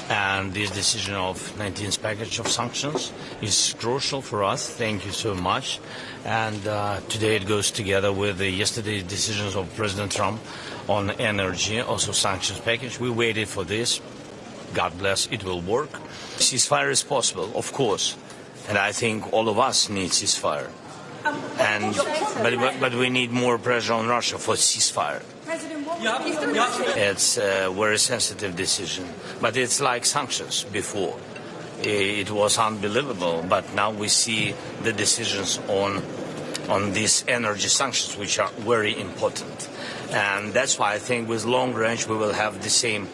And this decision of 19th package of sanctions is crucial for us. Thank you so much. And today it goes together with yesterday's decisions of President Trump on energy, also sanctions package. We waited for this. God bless, it will work. Ceasefire is possible, of course. And I think all of us need ceasefire. But we need more pressure on Russia for ceasefire. It's a very sensitive decision, but it's like sanctions before. It was unbelievable, but now we see the decisions on these energy sanctions, which are very important. And that's why I think with long range we will have the same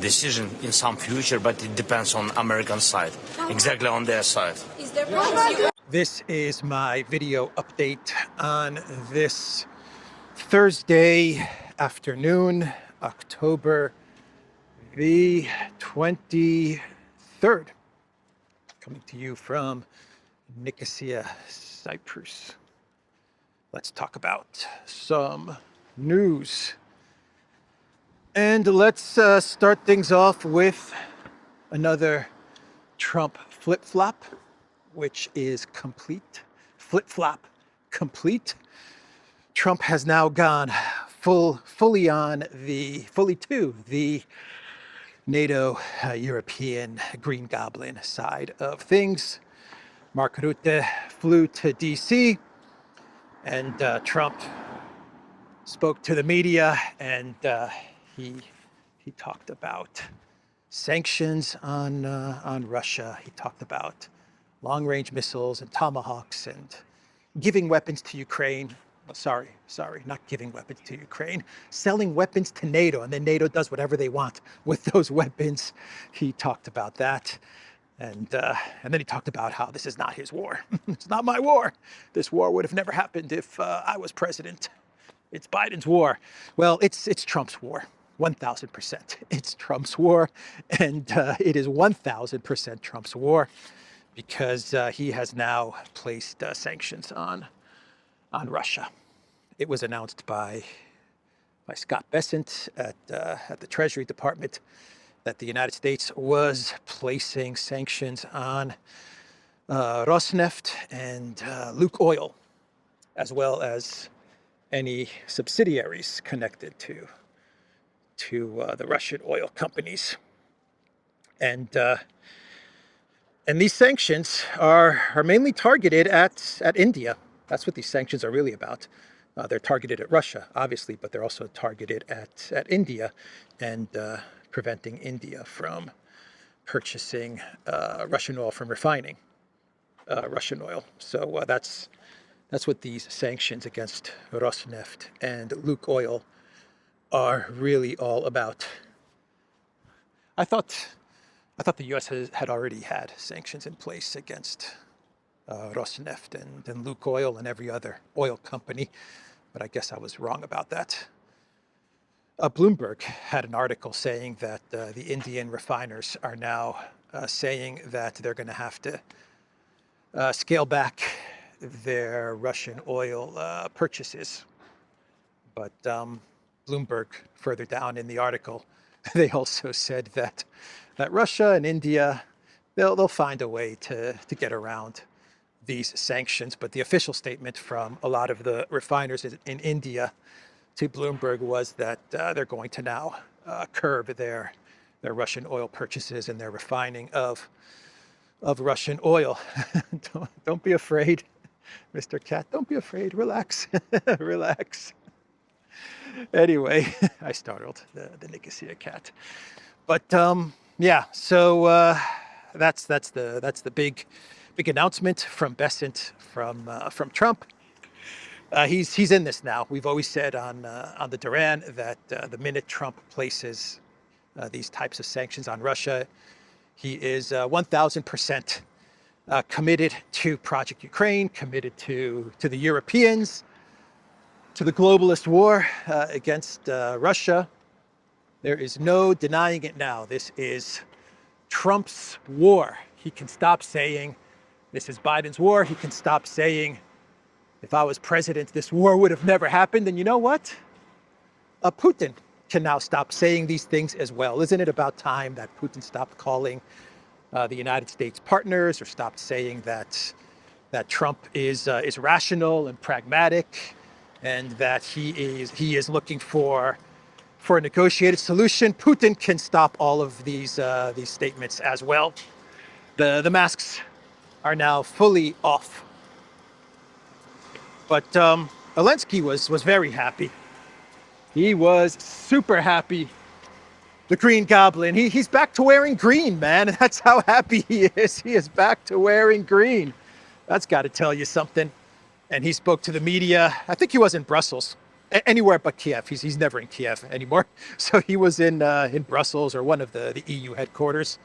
decision in some future, but it depends on American side, exactly on their side. This is my video update on this Thursday afternoon, October the 23rd. Coming to you from Nicosia, Cyprus. Let's talk about some news. And let's start things off with another Trump flip-flop, which is complete. Flip-flop complete. Trump has now gone fully to the NATO European Green Goblin side of things. Mark Rutte flew to DC, and Trump spoke to the media, and he talked about sanctions on Russia. He talked about long-range missiles and Tomahawks and giving weapons to Ukraine. Sorry, not giving weapons to Ukraine, selling weapons to NATO, and then NATO does whatever they want with those weapons. He talked about that, and then he talked about how this is not his war. It's not my war. This war would have never happened if I was president. It's Biden's war. Well, it's Trump's war, 1,000%. It's Trump's war, and it is 1,000% Trump's war because he has now placed sanctions on Russia. It was announced by Scott Bessent at the Treasury Department that the United States was placing sanctions on Rosneft and Luke Oil, as well as any subsidiaries connected to the Russian oil companies. And these sanctions are mainly targeted at India. That's what these sanctions are really about. They're targeted at Russia, obviously, but they're also targeted at India and preventing India from purchasing Russian oil, from refining Russian oil. So that's what these sanctions against Rosneft and Luke Oil are really all about. I thought the U.S. had already had sanctions in place against Rosneft and Luke Oil and every other oil company, but I guess I was wrong about that. Bloomberg had an article saying that the Indian refiners are now saying that they're going to have to scale back their Russian oil purchases. But Bloomberg, further down in the article, they also said that Russia and India, they'll find a way to get around these sanctions. But the official statement from a lot of the refiners in India to Bloomberg was that they're going to now curb their Russian oil purchases and their refining of Russian oil. Don't be afraid, Mr. Cat. Don't be afraid. Relax. Relax. Anyway, I startled the Nicosia cat. But yeah, so that's the big announcement from Bessent, from Trump. He's in this now. We've always said on the Duran that the minute Trump places these types of sanctions on Russia, he is 1,000% committed to Project Ukraine, committed to the Europeans, to the globalist war against Russia. There is no denying it now. This is Trump's war. He can stop saying this is Biden's war. He can stop saying, if I was president, this war would have never happened. And you know what? Putin can now stop saying these things as well. Isn't it about time that Putin stopped calling the United States partners, or stopped saying that Trump is rational and pragmatic, and that he is looking for a negotiated solution? Putin can stop all of these statements as well. The masks are now fully off. But Zelensky was very happy. He was super happy. The Green Goblin. He's back to wearing green, man. That's how happy he is. He is back to wearing green. That's got to tell you something. And he spoke to the media. I think he was in Brussels. Anywhere but Kiev. He's never in Kiev anymore. So he was in Brussels, or one of the EU headquarters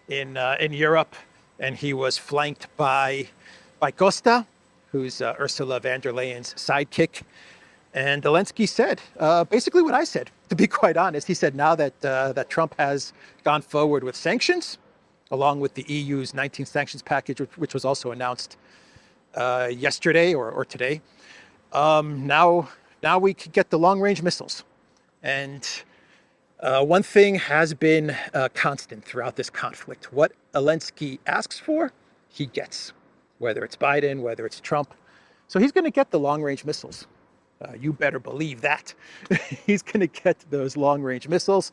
in Europe, and he was flanked by Costa, who's Ursula von der Leyen's sidekick. And Zelensky said basically what I said, to be quite honest. He said now that Trump has gone forward with sanctions, along with the EU's 19 sanctions package, which was also announced yesterday or today, now we can get the long-range missiles. And one thing has been constant throughout this conflict. What Zelensky asks for, he gets, whether it's Biden, whether it's Trump. So he's going to get the long-range missiles. You better believe that. He's going to get those long-range missiles.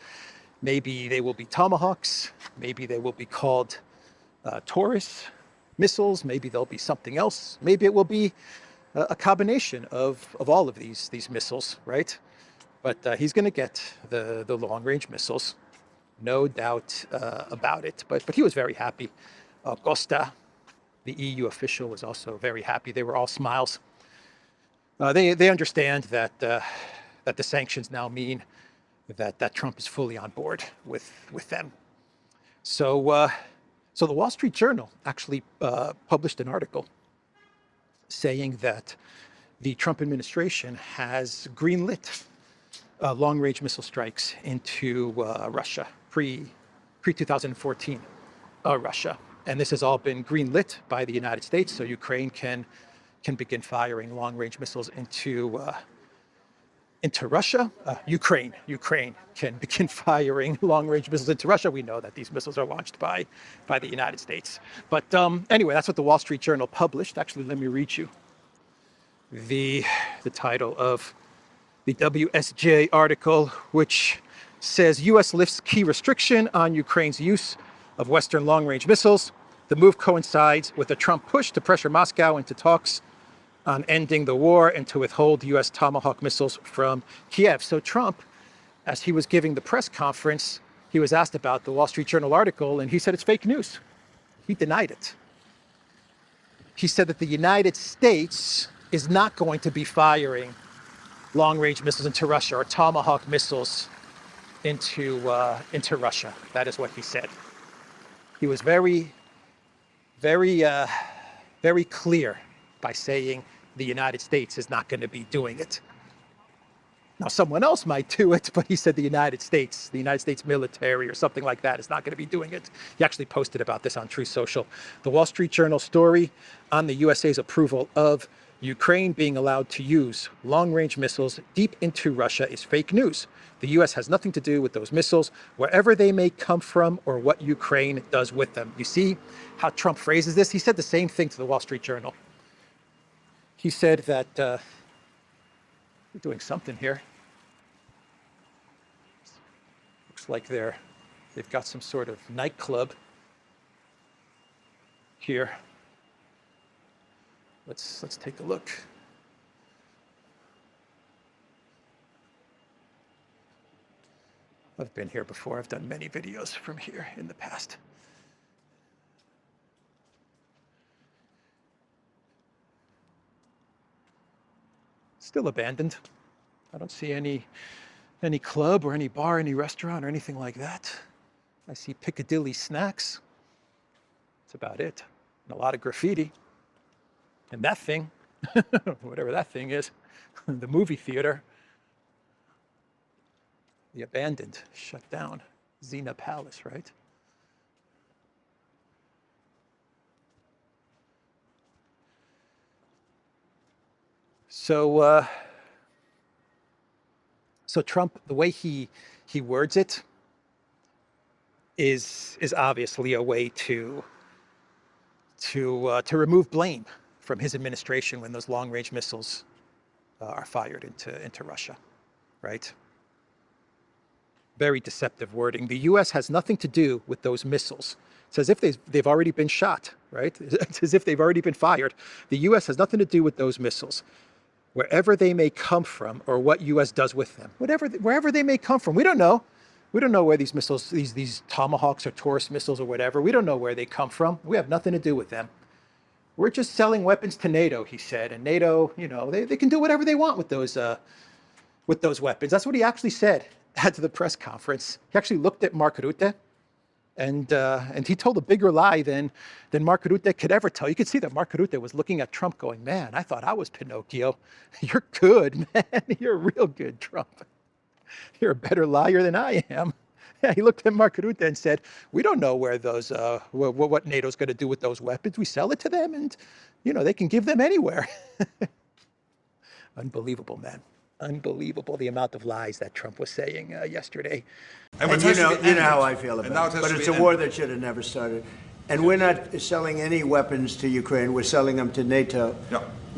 Maybe they will be Tomahawks. Maybe they will be called Taurus missiles. Maybe they'll be something else. Maybe it will be a combination of all of these missiles, right? But he's going to get the long-range missiles, no doubt about it. But he was very happy. Costa, the EU official, was also very happy. They were all smiles. They understand that the sanctions now mean that Trump is fully on board with them. So the Wall Street Journal actually published an article saying that the Trump administration has greenlit long-range missile strikes into Russia, pre-2014 Russia. And this has all been greenlit by the United States, so Ukraine can begin firing long-range missiles into Russia. Ukraine can begin firing long-range missiles into Russia. We know that these missiles are launched by the United States. But anyway, that's what the Wall Street Journal published. Actually, let me read you the title of the WSJ article, which says U.S. lifts key restriction on Ukraine's use of Western long-range missiles. The move coincides with a Trump push to pressure Moscow into talks on ending the war and to withhold U.S. Tomahawk missiles from Kiev. So Trump, as he was giving the press conference, he was asked about the Wall Street Journal article, and he said it's fake news. He denied it. He said that the United States is not going to be firing long-range missiles into Russia, or Tomahawk missiles into Russia. That is what he said. He was very clear by saying the United States is not going to be doing it. Now, someone else might do it, but he said the United States military or something like that is not going to be doing it. He actually posted about this on Truth Social. The Wall Street Journal story on the USA's approval of Ukraine being allowed to use long-range missiles deep into Russia is fake news. The U.S. has nothing to do with those missiles, wherever they may come from or what Ukraine does with them. You see how Trump phrases this? He said the same thing to the Wall Street Journal. He said that, we're doing something here. Looks like they've got some sort of nightclub here. Let's take a look. I've been here before. I've done many videos from here in the past. Still abandoned. I don't see any club or any bar, any restaurant or anything like that. I see Piccadilly snacks. That's about it. And a lot of graffiti. And that thing, whatever that thing is, the movie theater, the abandoned, shut down, Xena Palace, right? So So Trump, the way he words it is obviously a way to remove blame from his administration when those long-range missiles are fired into Russia, right? Very deceptive wording. The U.S. has nothing to do with those missiles. It's as if they've already been shot, right? It's as if they've already been fired. The U.S. has nothing to do with those missiles. Wherever they may come from, or what U.S. does with them, wherever they may come from, we don't know. We don't know where these missiles, these Tomahawks or Taurus missiles or whatever, we don't know where they come from. We have nothing to do with them. We're just selling weapons to NATO, he said, and NATO, they can do whatever they want with those weapons. That's what he actually said at the press conference. He actually looked at Mark Rutte, and he told a bigger lie than Mark Rutte could ever tell. You could see that Mark Rutte was looking at Trump going, man, I thought I was Pinocchio. You're good, man. You're real good, Trump. You're a better liar than I am. Yeah, he looked at Mark Rutte and said, we don't know where those, what NATO's going to do with those weapons. We sell it to them and, they can give them anywhere. Unbelievable, man. Unbelievable, the amount of lies that Trump was saying yesterday. And you know how I feel about it. But it's a war that should have never started. And we're not selling any weapons to Ukraine. We're selling them to NATO,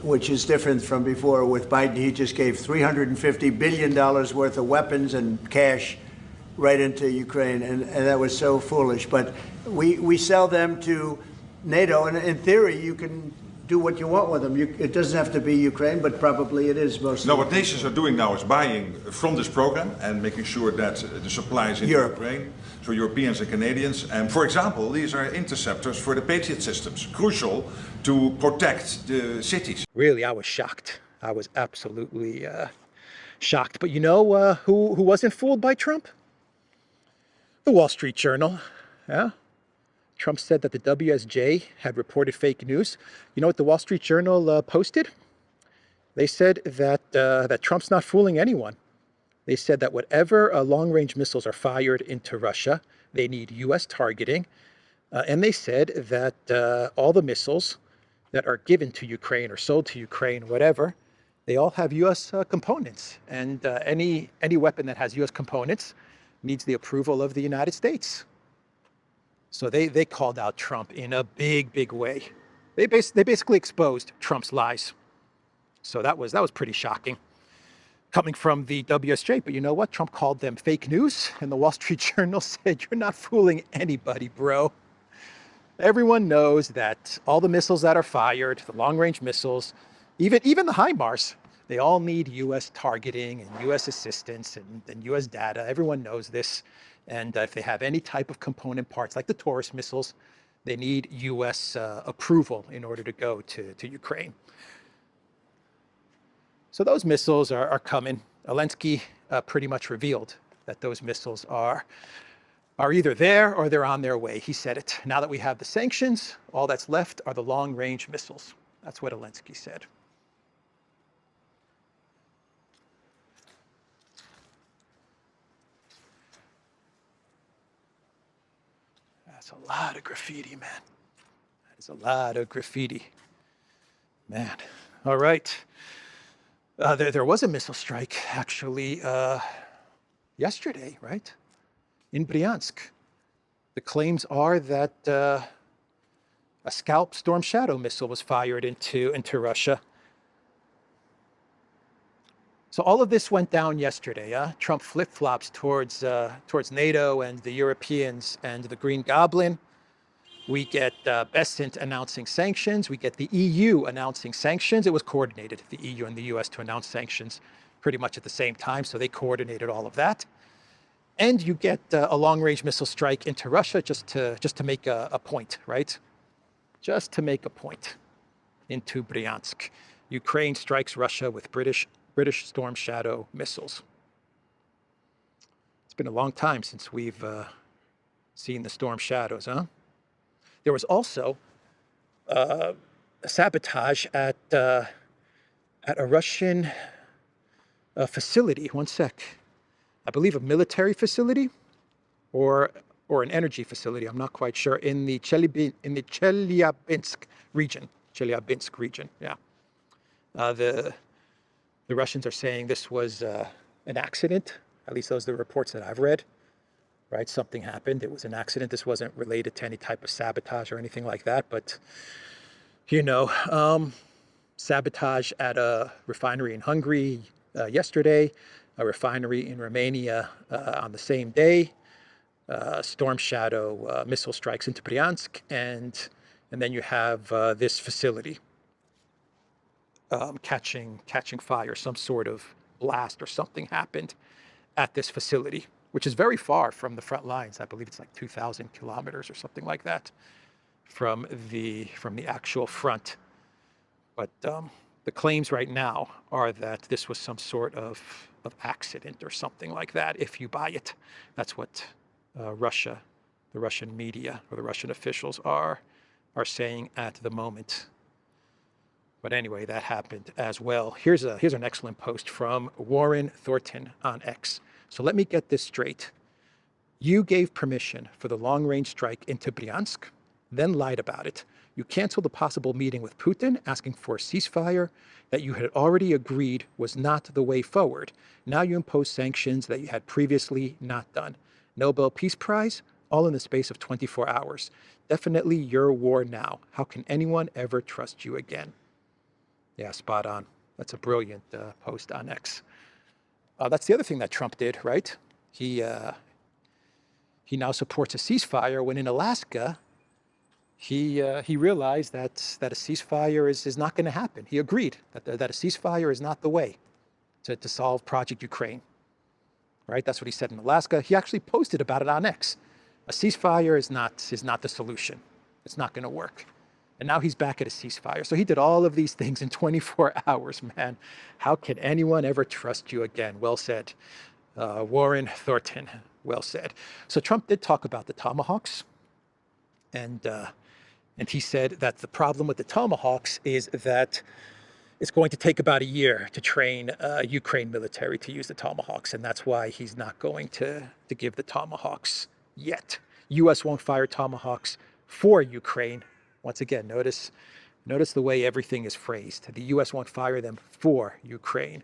which is different from before. With Biden, he just gave $350 billion worth of weapons and cash right into Ukraine, and that was so foolish. But we sell them to NATO, and in theory, you can do what you want with them. It doesn't have to be Ukraine, but probably it is mostly. No, what nations are doing now is buying from this program and making sure that the supply is in Ukraine. So Europeans and Canadians. And for example, these are interceptors for the Patriot systems, crucial to protect the cities. Really, I was shocked. I was absolutely shocked. But who wasn't fooled by Trump? The Wall Street Journal. Yeah. Trump said that the WSJ had reported fake news. You know what the Wall Street Journal posted? They said that Trump's not fooling anyone. They said that whatever long-range missiles are fired into Russia, they need U.S. targeting. And they said that all the missiles that are given to Ukraine or sold to Ukraine, whatever, they all have U.S. Components. And any weapon that has U.S. components needs the approval of the United States. So they called out Trump in a big, big way. They basically exposed Trump's lies. So that was pretty shocking coming from the WSJ. But you know what? Trump called them fake news, and the Wall Street Journal said, you're not fooling anybody, bro. Everyone knows that all the missiles that are fired, the long-range missiles, even the HIMARS, they all need U.S. targeting and U.S. assistance and U.S. data. Everyone knows this. And if they have any type of component parts, like the Taurus missiles, they need U.S. Approval in order to go to Ukraine. So those missiles are coming. Zelensky pretty much revealed that those missiles are either there or they're on their way. He said it. Now that we have the sanctions, all that's left are the long-range missiles. That's what Zelensky said. That's a lot of graffiti, man. That is a lot of graffiti. Man. All right. There was a missile strike, actually, yesterday, right? In Bryansk. The claims are that a Scalp Storm Shadow missile was fired into Russia. So all of this went down yesterday. Trump flip-flops towards NATO and the Europeans and the Green Goblin. We get Besant announcing sanctions. We get the EU announcing sanctions. It was coordinated, the EU and the US, to announce sanctions pretty much at the same time. So they coordinated all of that. And you get a long-range missile strike into Russia just to make a point, right? Just to make a point into Bryansk. Ukraine strikes Russia with British Storm Shadow missiles. It's been a long time since we've seen the Storm Shadows, huh? There was also a sabotage at a Russian facility. One sec. I believe a military facility or an energy facility. I'm not quite sure. In the Chelyabinsk region. Yeah. The Russians are saying this was an accident. At least those are the reports that I've read, right? Something happened. It was an accident. This wasn't related to any type of sabotage or anything like that. But, sabotage at a refinery in Hungary yesterday, a refinery in Romania on the same day, Storm Shadow missile strikes into Bryansk, and then you have this facility catching fire. Some sort of blast or something happened at this facility, which is very far from the front lines. I believe it's like 2,000 kilometers or something like that from the actual front. But the claims right now are that this was some sort of accident or something like that, if you buy it. That's what Russia, the Russian media or the Russian officials are saying at the moment. But anyway, that happened as well. Here's an excellent post from Warren Thornton on X. So let me get this straight. You gave permission for the long-range strike into Bryansk, then lied about it. You canceled a possible meeting with Putin, asking for a ceasefire that you had already agreed was not the way forward. Now you impose sanctions that you had previously not done. Nobel Peace Prize, all in the space of 24 hours. Definitely your war now. How can anyone ever trust you again? Yeah, spot on. That's a brilliant post on X. That's the other thing that Trump did, right? He now supports a ceasefire when in Alaska, he realized that a ceasefire is not going to happen. He agreed that a ceasefire is not the way to solve Project Ukraine, right? That's what he said in Alaska. He actually posted about it on X. A ceasefire is not the solution. It's not going to work. And now he's back at a ceasefire. So he did all of these things in 24 hours, man. How can anyone ever trust you again? Well said. Warren Thornton, well said. So Trump did talk about the Tomahawks. And he said that the problem with the Tomahawks is that it's going to take about a year to train Ukraine military to use the Tomahawks. And that's why he's not going to give the Tomahawks yet. U.S. won't fire Tomahawks for Ukraine. Once again, notice the way everything is phrased. The U.S. won't fire them for Ukraine.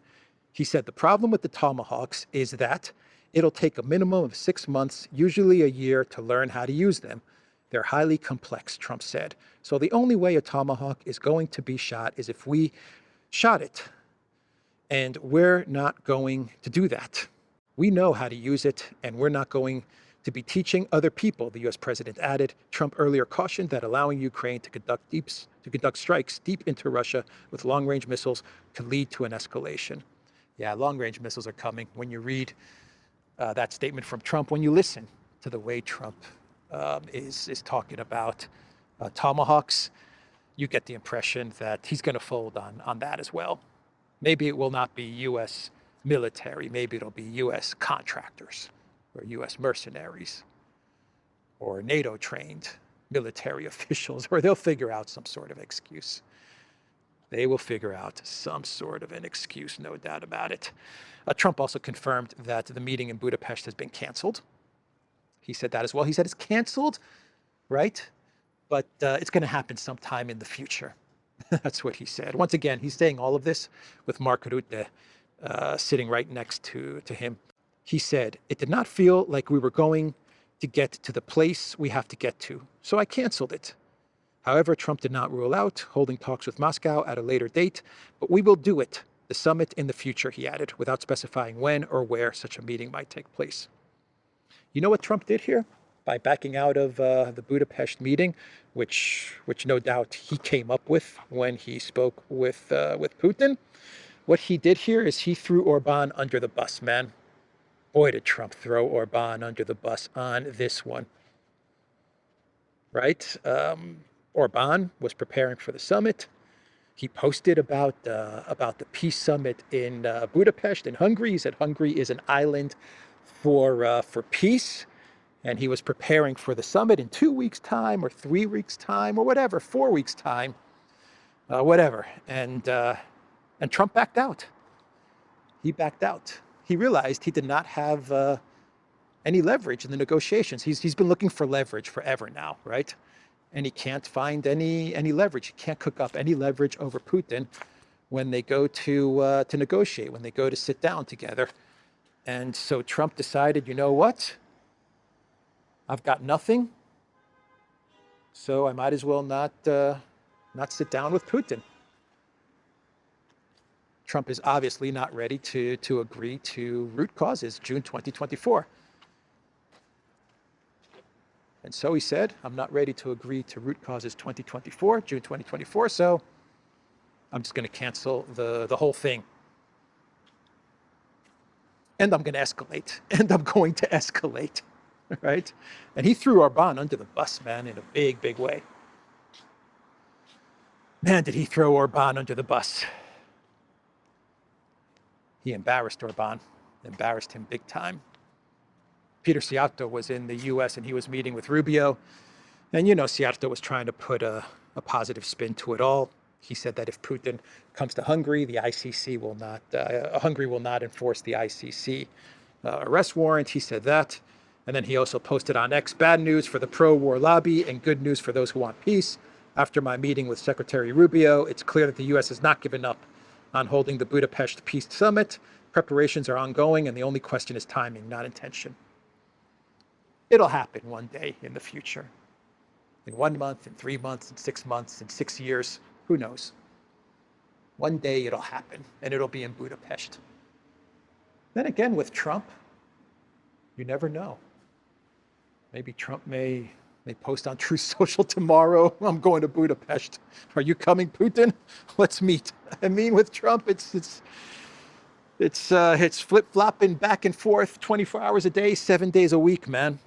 He said the problem with the Tomahawks is that it'll take a minimum of 6 months, usually a year, to learn how to use them. They're highly complex, Trump said. So the only way a Tomahawk is going to be shot is if we shot it. And we're not going to do that. We know how to use it, and we're not going to be teaching other people, the U.S. president added. Trump earlier cautioned that allowing Ukraine to conduct strikes deep into Russia with long-range missiles could lead to an escalation. Yeah, long-range missiles are coming. When you read that statement from Trump, when you listen to the way Trump is talking about Tomahawks, you get the impression that he's going to fold on that as well. Maybe it will not be U.S. military. Maybe it'll be U.S. contractors, or U.S. mercenaries, or NATO-trained military officials, or they'll figure out some sort of excuse. They will figure out some sort of an excuse, no doubt about it. Trump also confirmed that the meeting in Budapest has been canceled. He said that as well. He said it's canceled, right? But it's going to happen sometime in the future. That's what he said. Once again, he's saying all of this with Mark Rutte sitting right next to him. He said, it did not feel like we were going to get to the place we have to get to, so I canceled it. However, Trump did not rule out holding talks with Moscow at a later date, but we will do it, the summit in the future, he added, without specifying when or where such a meeting might take place. You know what Trump did here? By backing out of the Budapest meeting, which no doubt he came up with when he spoke with Putin. What he did here is he threw Orban under the bus, man. Boy, did Trump throw Orban under the bus on this one, right? Orban was preparing for the summit. He posted about the peace summit in Budapest in Hungary. He said Hungary is an island for peace, and he was preparing for the summit in 2 weeks' time, or 3 weeks' time, or whatever, 4 weeks' time, whatever. And Trump backed out. He backed out. He realized he did not have any leverage in the negotiations. He's been looking for leverage forever now, right? And he can't find any leverage. He can't cook up any leverage over Putin when they go to negotiate, when they go to sit down together. And so Trump decided, you know what? I've got nothing, so I might as well not sit down with Putin. Trump is obviously not ready to agree to root causes, June 2024. And so he said, I'm not ready to agree to root causes 2024, June 2024, so I'm just going to cancel the whole thing. And I'm going to escalate. And I'm going to escalate. Right? And he threw Orban under the bus, man, in a big, big way. Man, did he throw Orban under the bus. He embarrassed Orban, embarrassed him big time. Peter Sciatto was in the US and he was meeting with Rubio. And, Sciatto was trying to put a positive spin to it all. He said that if Putin comes to Hungary, the ICC will not, Hungary will not enforce the ICC arrest warrant. He said that. And then he also posted on X, bad news for the pro-war lobby and good news for those who want peace. After my meeting with Secretary Rubio, it's clear that the U.S. has not given up on holding the Budapest Peace Summit. Preparations are ongoing, and the only question is timing, not intention. It'll happen one day in the future. In 1 month, in 3 months, in 6 months, in 6 years, who knows? One day it'll happen, and it'll be in Budapest. Then again, with Trump, you never know. Maybe Trump may post on Truth Social tomorrow, I'm going to Budapest. Are you coming, Putin? Let's meet. I mean, with Trump, it's flip-flopping back and forth 24 hours a day, 7 days a week, man.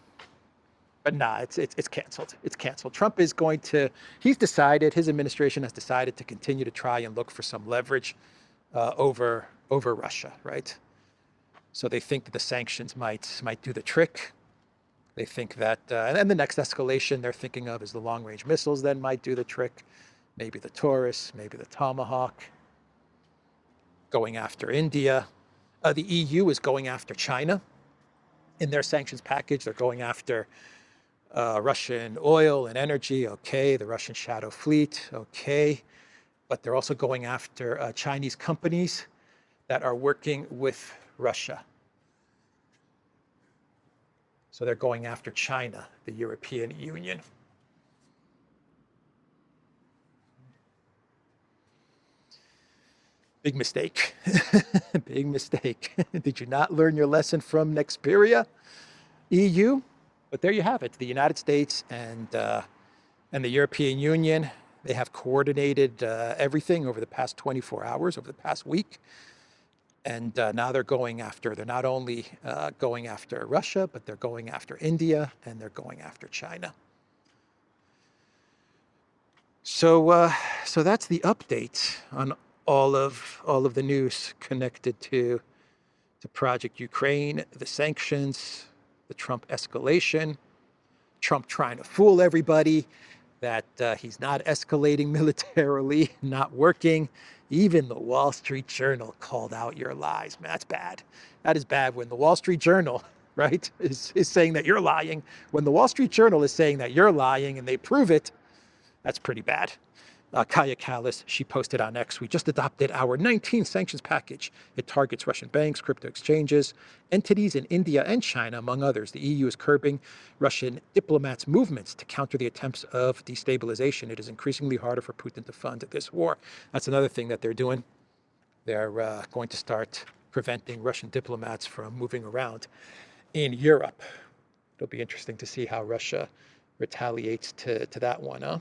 But nah, it's canceled. It's canceled. Trump is going to, he's decided, his administration has decided to continue to try and look for some leverage over Russia, right? So they think that the sanctions might do the trick. They think that, and the next escalation they're thinking of is the long-range missiles then might do the trick. Maybe the Taurus, maybe the Tomahawk. Going after India. The EU is going after China. In their sanctions package, they're going after Russian oil and energy, okay. The Russian shadow fleet, okay. But they're also going after Chinese companies that are working with Russia. So they're going after China, the European Union. Big mistake. Big mistake. Did you not learn your lesson from Nexperia, EU? But there you have it. The United States and the European Union, they have coordinated everything over the past 24 hours, over the past week. And now they're not only going after Russia, but they're going after India and they're going after China. So that's the update on all of the news connected to Project Ukraine, the sanctions, the Trump escalation, Trump trying to fool everybody that he's not escalating militarily, not working. Even the Wall Street Journal called out your lies. Man, that's bad. That is bad when the Wall Street Journal, right, is saying that you're lying. When the Wall Street Journal is saying that you're lying and they prove it, that's pretty bad. Kaya Kallas, she posted on X, we just adopted our 19th sanctions package. It targets Russian banks, crypto exchanges, entities in India and China, among others. The EU is curbing Russian diplomats' movements to counter the attempts of destabilization. It is increasingly harder for Putin to fund this war. That's another thing that they're doing. They're going to start preventing Russian diplomats from moving around in Europe. It'll be interesting to see how Russia retaliates to that one, huh?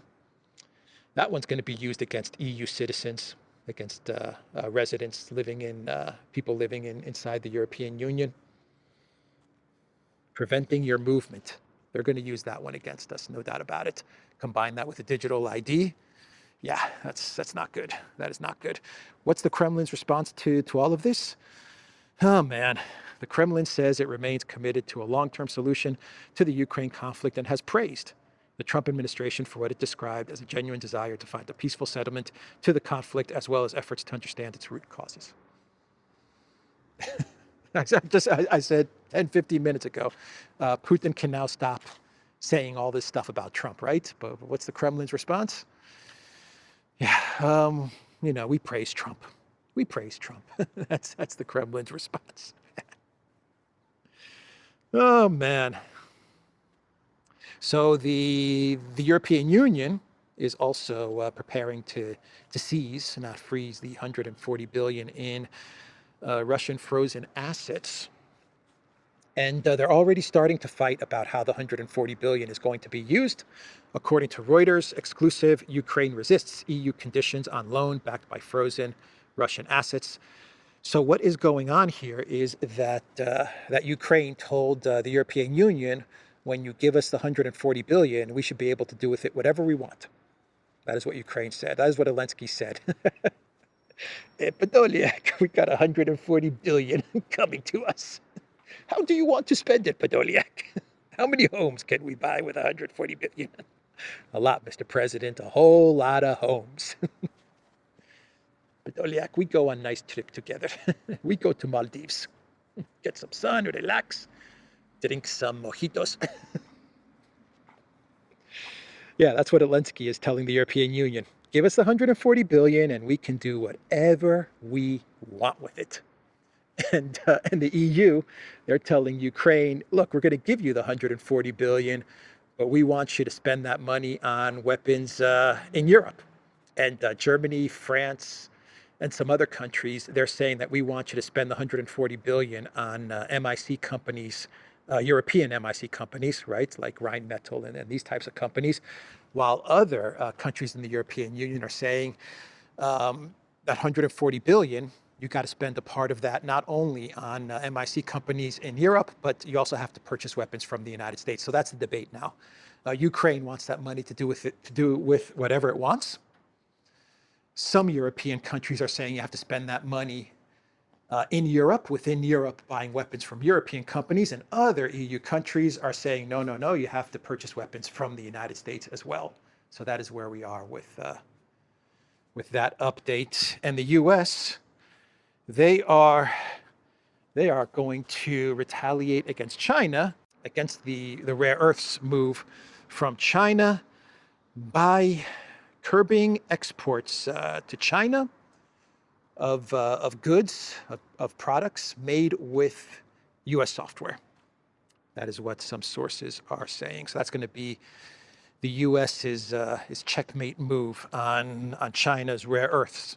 That one's going to be used against EU citizens, against residents living in, people living inside the European Union. Preventing your movement. They're going to use that one against us, no doubt about it. Combine that with a digital ID. Yeah, that's not good. That is not good. What's the Kremlin's response to all of this? Oh, man. The Kremlin says it remains committed to a long-term solution to the Ukraine conflict and has praised the Trump administration for what it described as a genuine desire to find a peaceful settlement to the conflict, as well as efforts to understand its root causes. I said 10, 15 minutes ago, Putin can now stop saying all this stuff about Trump, right? But what's the Kremlin's response? Yeah, we praise Trump. We praise Trump. That's the Kremlin's response. Oh, man. So the European Union is also preparing to seize, not freeze, the 140 billion in Russian frozen assets. And they're already starting to fight about how the 140 billion is going to be used. According to Reuters, exclusive, Ukraine resists EU conditions on loan backed by frozen Russian assets. So what is going on here is that that Ukraine told the European Union, when you give us the 140 billion, we should be able to do with it whatever we want. That is what Ukraine said. That is what Zelensky said. Podolyak, we got 140 billion coming to us. How do you want to spend it, Podolyak? How many homes can we buy with 140 billion? A lot, Mr. President, a whole lot of homes. Podolyak, we go on a nice trip together. We go to Maldives, get some sun, relax, drink some mojitos. Yeah, that's what Zelensky is telling the European Union. Give us the 140 billion and we can do whatever we want with it. And the EU, they're telling Ukraine, look, we're going to give you the 140 billion, but we want you to spend that money on weapons in Europe. And Germany, France, and some other countries, they're saying that we want you to spend the 140 billion on MIC companies, European MIC companies, right, like Rheinmetall and these types of companies, while other countries in the European Union are saying that 140 billion, you got to spend a part of that not only on MIC companies in Europe, but you also have to purchase weapons from the United States. So that's the debate now. Ukraine wants that money to do with whatever it wants. Some European countries are saying you have to spend that money in Europe, within Europe, buying weapons from European companies, and other EU countries are saying, no, no, no, you have to purchase weapons from the United States as well. So that is where we are with that update. And the U.S., they are going to retaliate against China, against the rare earths move from China by curbing exports to China of goods, of products made with U.S. software. That is what some sources are saying. So that's going to be the U.S.'s checkmate move on China's rare earths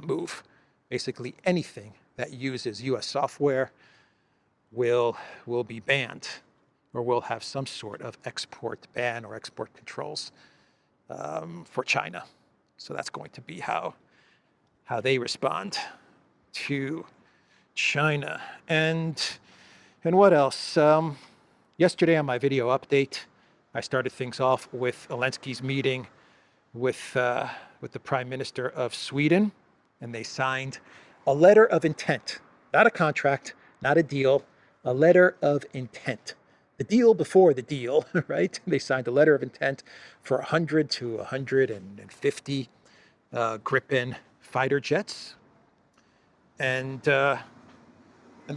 move. Basically, anything that uses U.S. software will be banned, or will have some sort of export ban or export controls for China. So that's going to be how they respond to China. And what else? Yesterday on my video update, I started things off with Zelensky's meeting with the Prime Minister of Sweden, and they signed a letter of intent, not a contract, not a deal, a letter of intent. The deal before the deal, right? They signed a letter of intent for 100 to 150 Gripen fighter jets. And the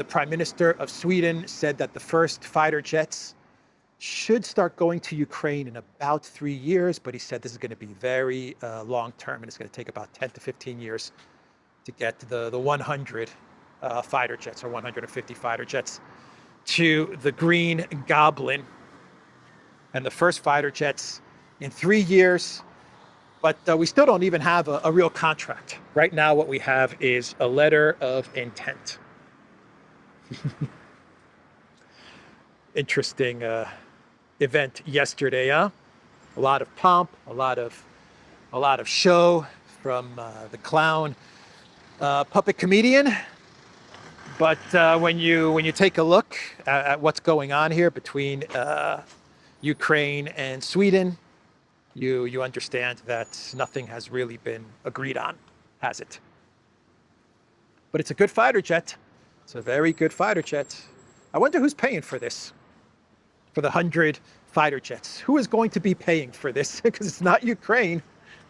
Prime Minister of Sweden said that the first fighter jets should start going to Ukraine in about 3 years, but he said this is going to be very long term, and it's going to take about 10 to 15 years to get the 100 fighter jets or 150 fighter jets to the Green Goblin. And the first fighter jets in 3 years, but we still don't even have a real contract. Right now, what we have is a letter of intent. Interesting event yesterday, huh? A lot of pomp, a lot of show from the clown puppet comedian. But when you take a look at what's going on here between Ukraine and Sweden, you understand that nothing has really been agreed on, has it? But it's a good fighter jet. It's a very good fighter jet. I wonder who's paying for this, for the 100 fighter jets. Who is going to be paying for this? Because it's not Ukraine.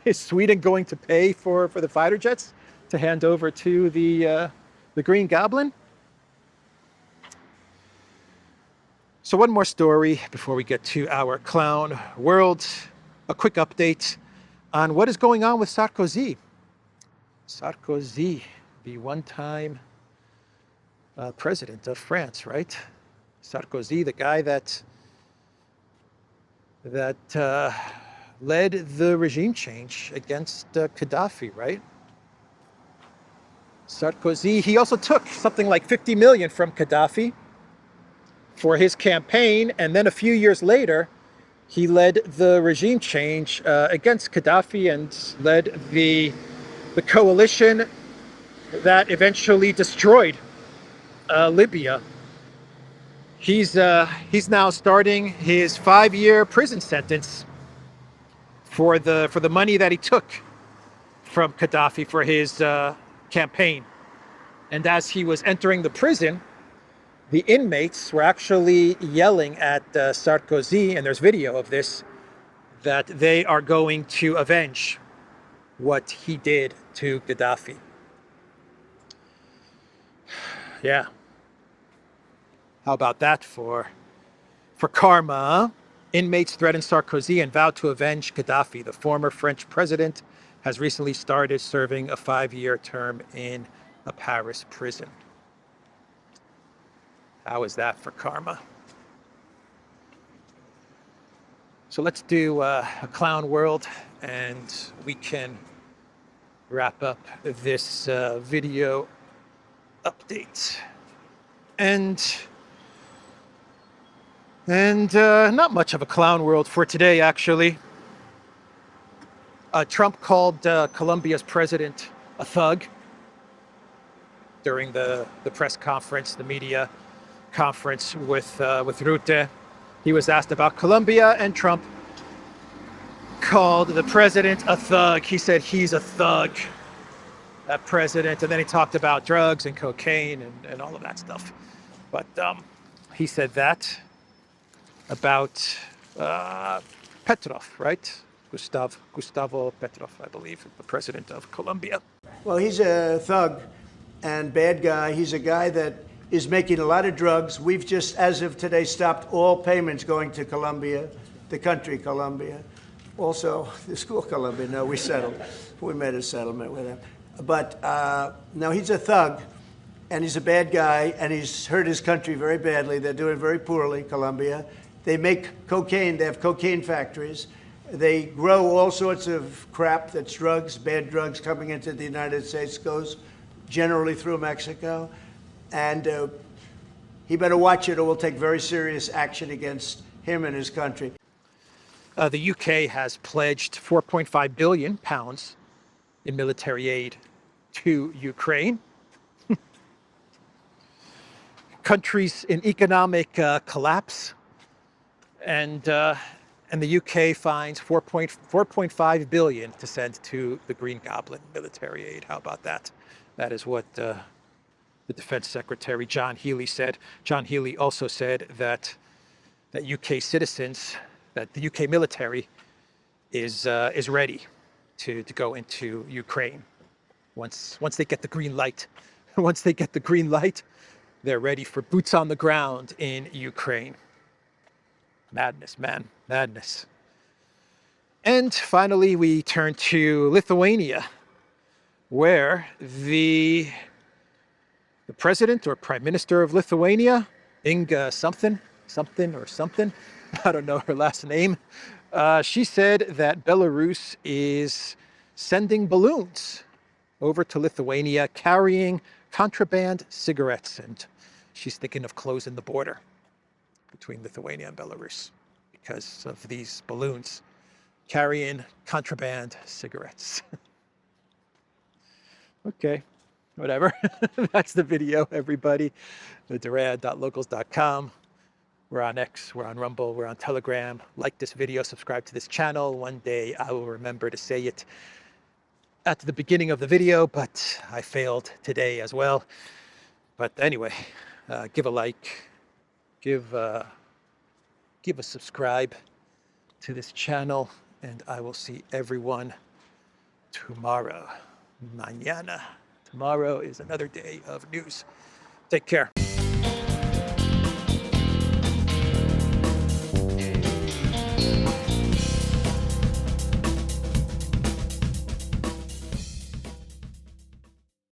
Is Sweden going to pay for the fighter jets to hand over to the Green Goblin? So one more story before we get to our clown world. A quick update on what is going on with Sarkozy. Sarkozy, the one-time president of France, right? Sarkozy, the guy that led the regime change against Gaddafi, right? Sarkozy, he also took something like 50 million from Gaddafi for his campaign, and then a few years later, he led the regime change against Gaddafi and led the coalition that eventually destroyed Libya. He's now starting his 5-year prison sentence for the money that he took from Gaddafi for his campaign. And as he was entering the prison, the inmates were actually yelling at Sarkozy, and there's video of this, that they are going to avenge what he did to Gaddafi. Yeah. How about that for karma, huh? Inmates threatened Sarkozy and vowed to avenge Gaddafi. The former French president has recently started serving a 5-year term in a Paris prison. How is that for karma? So let's do a clown world, and we can wrap up this video update. And not much of a clown world for today, actually. Trump called Colombia's president a thug during the press conference, the media conference with Rutte. He was asked about Colombia, and Trump called the president a thug. He said he's a thug, that president. And then he talked about drugs and cocaine and all of that stuff. But he said that about Petrov, right? Gustavo Petrov, I believe, the president of Colombia. Well, he's a thug and bad guy. He's a guy that is making a lot of drugs. We've just, as of today, stopped all payments going to Colombia, the country Colombia. Also, the school Colombia. No, we settled. We made a settlement with him. But no, he's a thug, and he's a bad guy, and he's hurt his country very badly. They're doing very poorly, Colombia. They make cocaine. They have cocaine factories. They grow all sorts of crap that's drugs, bad drugs coming into the United States, goes generally through Mexico. And he better watch it, or we'll take very serious action against him and his country. The UK has pledged £4.5 billion in military aid to Ukraine. Countries in economic collapse, and the UK finds $4.5 billion to send to the Green Goblin military aid. How about that? That is what the Defense Secretary John Healey said. John Healey also said that UK citizens, that the UK military is ready to go into Ukraine once they get the green light. Once they get the green light, they're ready for boots on the ground in Ukraine. Madness, man, madness. And finally, we turn to Lithuania, where the president or prime minister of Lithuania, Inga something, I don't know her last name, she said that Belarus is sending balloons over to Lithuania carrying contraband cigarettes, and she's thinking of closing the border between Lithuania and Belarus because of these balloons carrying contraband cigarettes. Okay, whatever. That's the video, everybody. Durad.locals.com. We're on X, we're on Rumble, we're on Telegram. Like this video, subscribe to this channel. One day I will remember to say it at the beginning of the video, but I failed today as well. But anyway, give a like, give a subscribe to this channel, and I will see everyone tomorrow. Mañana. Tomorrow is another day of news. Take care.